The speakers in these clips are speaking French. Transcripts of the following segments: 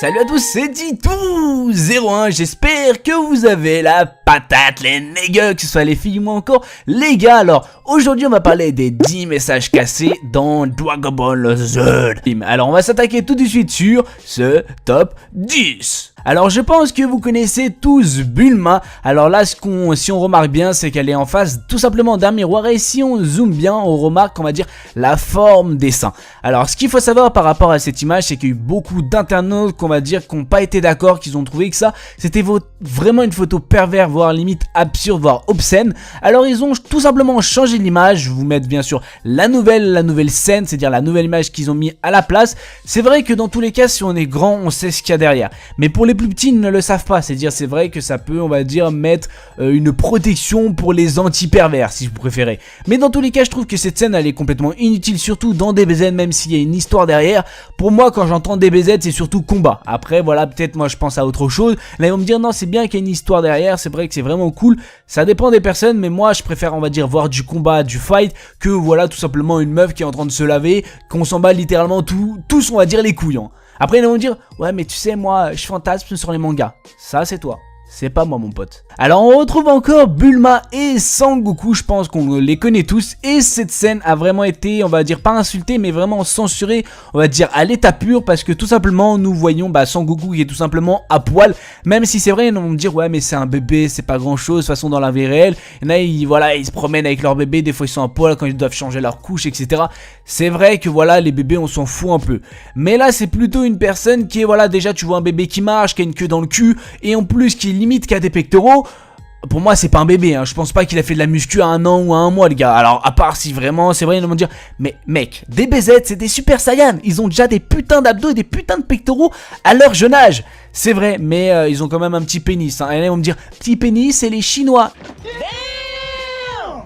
Salut à tous, c'est Ditou01, j'espère que vous avez la patate, les nègres, que ce soit les filles ou encore les gars. Alors, aujourd'hui on va parler des 10 messages cassés dans Dragon Ball Z. Alors on va s'attaquer tout de suite sur ce top 10. Alors je pense que vous connaissez tous Bulma. Alors là si on remarque bien, c'est qu'elle est en face tout simplement d'un miroir. Et si on zoome bien, on remarque, on va dire, la forme des seins. Alors ce qu'il faut savoir par rapport à cette image, c'est qu'il y a eu beaucoup d'internautes qu'on va dire qui n'ont pas été d'accord, qui ont trouvé que ça c'était vraiment une photo pervers, voire limite absurde, voire obscène. Alors ils ont tout simplement changé l'image. Je vais vous mettre bien sûr la nouvelle scène, c'est-à-dire la nouvelle image qu'ils ont mis à la place. C'est vrai que dans tous les cas, si on est grand, on sait ce qu'il y a derrière. Mais pour les plus petits, ils ne le savent pas. C'est-à-dire, c'est vrai que ça peut, on va dire, mettre une protection pour les anti-pervers, si vous préférez. Mais dans tous les cas, je trouve que cette scène, elle est complètement inutile, surtout dans DBZ, même s'il y a une histoire derrière. Pour moi, quand j'entends DBZ, c'est surtout combat. Après, voilà, peut-être moi, je pense à autre chose. Là, ils vont me dire, non, c'est bien qu'il y ait une histoire derrière. C'est vrai que c'est vraiment cool. Ça dépend des personnes, mais moi, je préfère, on va dire, voir du combat, du fight, que voilà, tout simplement une meuf qui est en train de se laver, qu'on s'en bat littéralement tous, on va dire, les couilles. Hein. Après ils vont me dire, ouais mais tu sais moi je fantasme sur les mangas. Ça c'est toi, c'est pas moi mon pote. Alors on retrouve encore Bulma et Sangoku, je pense qu'on les connaît tous. Et cette scène a vraiment été, on va dire pas insultée mais vraiment censurée, on va dire à l'état pur. Parce que tout simplement nous voyons Sangoku qui est tout simplement à poil. Même si c'est vrai ils vont me dire ouais mais c'est un bébé, c'est pas grand chose. De toute façon dans la vie réelle, il y en a ils se promènent avec leur bébé. Des fois ils sont à poil quand ils doivent changer leur couche etc. C'est vrai que voilà les bébés on s'en fout un peu. Mais là c'est plutôt une personne qui est voilà déjà tu vois un bébé qui marche, qui a une queue dans le cul. Et en plus qui limite qui a des pectoraux. Pour moi c'est pas un bébé hein. Je pense pas qu'il a fait de la muscu à 1 an ou à 1 mois les gars. Alors à part si vraiment c'est vrai ils vont me dire mais mec DBZ c'est des super saiyans. Ils ont déjà des putains d'abdos et des putains de pectoraux à leur jeune âge. C'est vrai mais ils ont quand même un petit pénis hein. Et là ils vont me dire petit pénis c'est les chinois.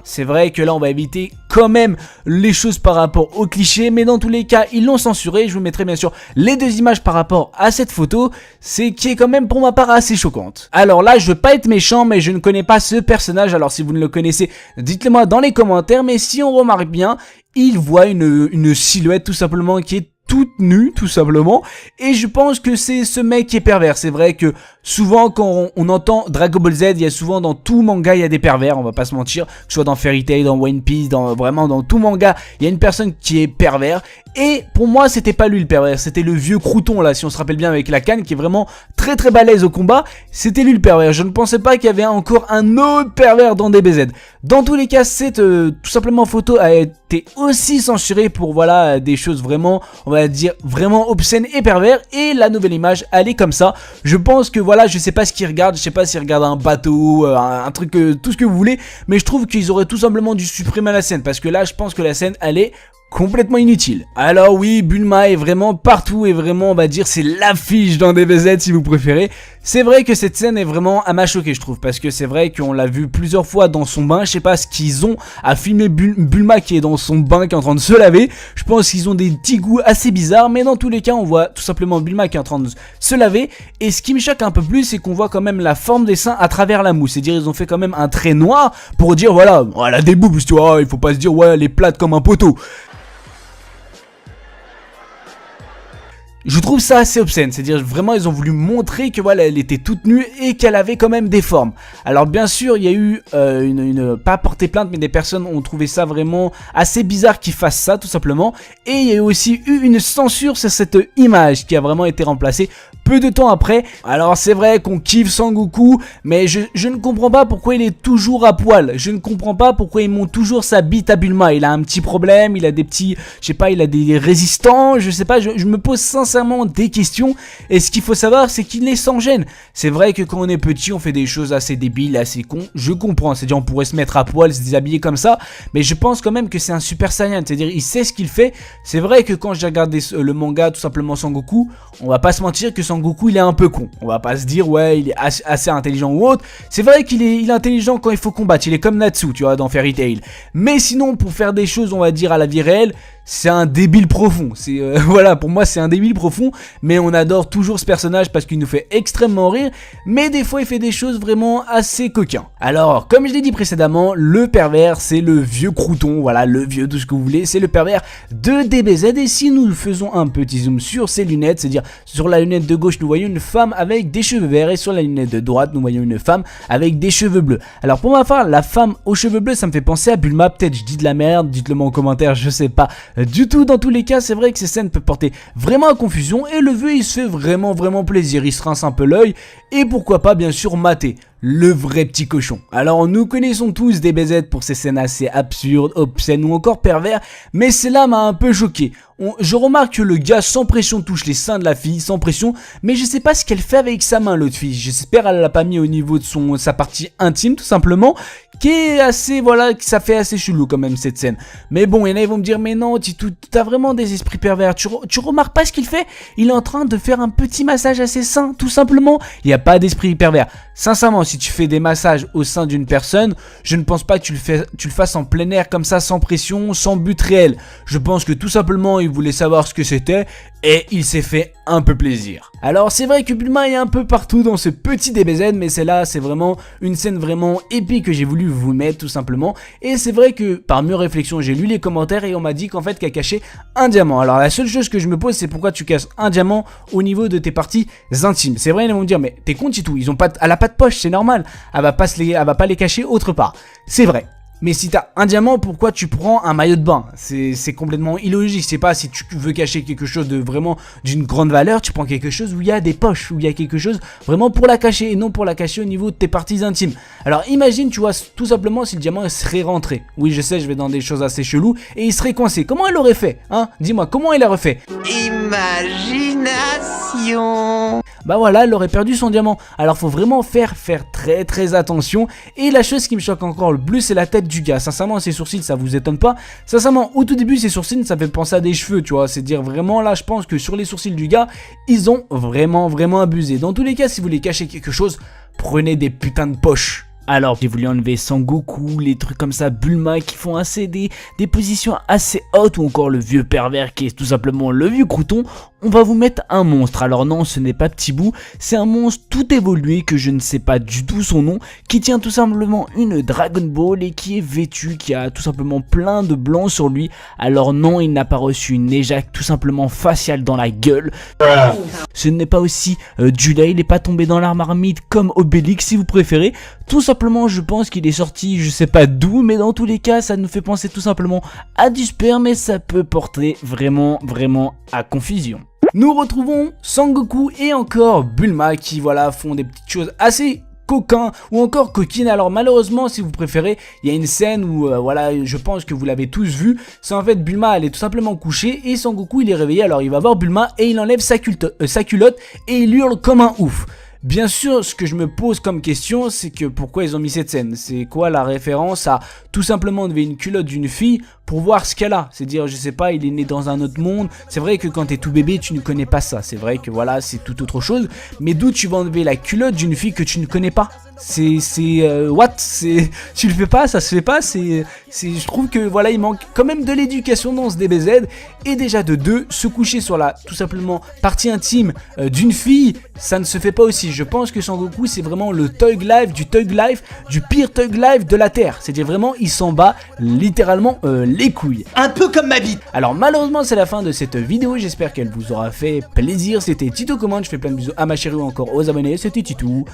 C'est vrai que là on va éviter quand même les choses par rapport aux clichés. Mais dans tous les cas ils l'ont censuré. Je vous mettrai bien sûr les deux images par rapport à cette photo. C'est qui est quand même pour ma part assez choquante. Alors là je veux pas être méchant mais je ne connais pas ce personnage. Alors si vous ne le connaissez dites-le moi dans les commentaires. Mais si on remarque bien il voit une silhouette tout simplement qui est toute nue tout simplement. Et je pense que c'est ce mec qui est pervers. C'est vrai que souvent quand on entend Dragon Ball Z, il y a souvent dans tout manga il y a des pervers, on va pas se mentir. Que ce soit dans Fairy Tail, dans One Piece, vraiment dans tout manga il y a une personne qui est pervers. Et pour moi c'était pas lui le pervers, c'était le vieux crouton là si on se rappelle bien avec la canne qui est vraiment très très balèze au combat. C'était lui le pervers, je ne pensais pas qu'il y avait encore un autre pervers dans DBZ. Dans tous les cas cette tout simplement photo a été aussi censurée pour voilà des choses vraiment on va dire vraiment obscènes et pervers. Et la nouvelle image elle est comme ça. Je pense que voilà je sais pas ce qu'ils regardent, je sais pas s'ils regardent un bateau, un truc tout ce que vous voulez. Mais je trouve qu'ils auraient tout simplement dû supprimer la scène parce que là je pense que la scène elle est complètement inutile. Alors oui, Bulma est vraiment partout et vraiment on va dire c'est l'affiche dans DBZ si vous préférez. C'est vrai que cette scène est vraiment à m'a choqué je trouve parce que c'est vrai qu'on l'a vu plusieurs fois dans son bain. Je sais pas ce qu'ils ont à filmer Bulma qui est dans son bain qui est en train de se laver. Je pense qu'ils ont des petits goûts assez bizarres mais dans tous les cas on voit tout simplement Bulma qui est en train de se laver. Et ce qui me choque un peu plus c'est qu'on voit quand même la forme des seins à travers la mousse. C'est-à-dire ils ont fait quand même un trait noir pour dire voilà elle a des boobs tu vois. Il faut pas se dire ouais elle est plate comme un poteau. Je trouve ça assez obscène, c'est-à-dire vraiment ils ont voulu montrer que voilà elle était toute nue et qu'elle avait quand même des formes. Alors bien sûr il y a eu pas porté plainte mais des personnes ont trouvé ça vraiment assez bizarre qu'ils fassent ça tout simplement. Et il y a aussi eu une censure sur cette image qui a vraiment été remplacée peu de temps après. Alors c'est vrai qu'on kiffe Sangoku mais je ne comprends pas pourquoi il est toujours à poil. Je ne comprends pas pourquoi il monte toujours sa bite à Bulma. Il a un petit problème, il a des petits, je sais pas, il a des résistants, je sais pas, je me pose sincèrement des questions. Et ce qu'il faut savoir c'est qu'il est sans gêne. C'est vrai que quand on est petit on fait des choses assez débiles, assez cons. Je comprends, c'est-à-dire on pourrait se mettre à poil, se déshabiller comme ça. Mais je pense quand même que c'est un super saiyan, c'est-à-dire il sait ce qu'il fait. C'est vrai que quand j'ai regardé le manga tout simplement Sangoku, on va pas se mentir que Sangoku il est un peu con. On va pas se dire ouais il est assez intelligent ou autre. C'est vrai qu'il est intelligent quand il faut combattre. Il est comme Natsu tu vois dans Fairy Tail. Mais sinon pour faire des choses on va dire à la vie réelle, c'est un débile profond. C'est voilà, pour moi c'est un débile profond, mais on adore toujours ce personnage parce qu'il nous fait extrêmement rire, mais des fois il fait des choses vraiment assez coquins. Alors, comme je l'ai dit précédemment, le pervers c'est le vieux crouton, voilà, le vieux tout ce que vous voulez, c'est le pervers de DBZ. Et si nous faisons un petit zoom sur ses lunettes, c'est-à-dire sur la lunette de gauche nous voyons une femme avec des cheveux verts et sur la lunette de droite nous voyons une femme avec des cheveux bleus. Alors pour ma part, la femme aux cheveux bleus ça me fait penser à Bulma, peut-être je dis de la merde, dites-le moi en commentaire, je sais pas du tout. Dans tous les cas, c'est vrai que ces scènes peuvent porter vraiment à confusion et le vieux il se fait vraiment plaisir, il se rince un peu l'œil et pourquoi pas bien sûr mater le vrai petit cochon. Alors nous connaissons tous DBZ pour ces scènes assez absurdes, obscènes ou encore pervers, mais cela m'a un peu choqué. Je remarque que le gars sans pression touche les seins de la fille, sans pression, mais je sais pas ce qu'elle fait avec sa main l'autre fille. J'espère elle l'a pas mis au niveau de sa partie intime tout simplement, qui est assez, voilà, ça fait assez chelou quand même cette scène. Mais bon, il y en a ils vont me dire, mais non, t'as vraiment des esprits pervers, tu remarques pas ce qu'il fait? Il est en train de faire un petit massage à ses seins, tout simplement. Il n'y a pas d'esprit pervers. Sincèrement, si tu fais des massages au sein d'une personne, je ne pense pas que tu le fasses en plein air comme ça, sans pression, sans but réel. Je pense que tout simplement, il voulait savoir ce que c'était et il s'est fait un peu plaisir. Alors c'est vrai que Bulma est un peu partout dans ce petit DBZ, mais celle-là c'est vraiment une scène vraiment épique que j'ai voulu vous mettre tout simplement. Et c'est vrai que par mûre réflexion j'ai lu les commentaires et on m'a dit qu'en fait qu'elle cachait un diamant. Alors la seule chose que je me pose c'est pourquoi tu caches un diamant au niveau de tes parties intimes. C'est vrai, ils vont me dire mais t'es con Titou, elle a pas de poche, c'est normal, elle va pas les cacher autre part. C'est vrai. Mais si t'as un diamant, pourquoi tu prends un maillot de bain? C'est complètement illogique. C'est pas si tu veux cacher quelque chose de vraiment d'une grande valeur, tu prends quelque chose où il y a des poches, où il y a quelque chose vraiment pour la cacher et non pour la cacher au niveau de tes parties intimes. Alors imagine, tu vois, tout simplement si le diamant serait rentré. Oui, je sais, je vais dans des choses assez cheloues et il serait coincé. Comment elle aurait fait? Hein? Dis-moi, comment il aurait fait? Imagination. Bah voilà, elle aurait perdu son diamant. Alors faut vraiment faire très attention. Et la chose qui me choque encore le plus, c'est la tête du gars. Sincèrement, ses sourcils, ça vous étonne pas? Sincèrement, au tout début, ses sourcils, ça fait penser à des cheveux, tu vois. C'est dire vraiment là, je pense que sur les sourcils du gars, ils ont vraiment abusé. Dans tous les cas, si vous voulez cacher quelque chose, prenez des putains de poches. Alors j'ai voulu enlever Sangoku, les trucs comme ça, Bulma qui font assez des positions assez hautes, ou encore le vieux pervers qui est tout simplement le vieux crouton. On va vous mettre un monstre. Alors non, ce n'est pas Petit Bou, c'est un monstre tout évolué que je ne sais pas du tout son nom, qui tient tout simplement une Dragon Ball et qui est vêtu, qui a tout simplement plein de blanc sur lui. Alors non, il n'a pas reçu une éjac tout simplement faciale dans la gueule. Ce n'est pas aussi du lait, il n'est pas tombé dans la marmite comme Obélix si vous préférez. Tout simplement, je pense qu'il est sorti, je sais pas d'où, mais dans tous les cas, ça nous fait penser tout simplement à du sperme et ça peut porter vraiment à confusion. Nous retrouvons Sangoku et encore Bulma qui voilà font des petites choses assez coquins ou encore coquines. Alors malheureusement, si vous préférez, il y a une scène où voilà, je pense que vous l'avez tous vu, c'est en fait Bulma elle est tout simplement couchée et Sangoku il est réveillé. Alors il va voir Bulma et il enlève sa culotte et il hurle comme un ouf. Bien sûr, ce que je me pose comme question, c'est que pourquoi ils ont mis cette scène? C'est quoi la référence à tout simplement enlever une culotte d'une fille pour voir ce qu'elle a? C'est dire, je sais pas, il est né dans un autre monde. C'est vrai que quand t'es tout bébé, tu ne connais pas ça. C'est vrai que voilà, c'est tout autre chose. Mais d'où tu vas enlever la culotte d'une fille que tu ne connais pas? What? Tu le fais pas, ça se fait pas. Je trouve que voilà, il manque quand même de l'éducation dans ce DBZ. Et déjà de deux, se coucher sur la tout simplement partie intime d'une fille, ça ne se fait pas aussi. Je pense que Sangoku c'est vraiment le thug life, du pire thug life de la terre. C'est-à-dire vraiment il s'en bat littéralement les couilles. Un peu comme ma bite. Alors malheureusement c'est la fin de cette vidéo, j'espère qu'elle vous aura fait plaisir. C'était Tito Commande, je fais plein de bisous à ma chérie ou encore aux abonnés, c'était Titou.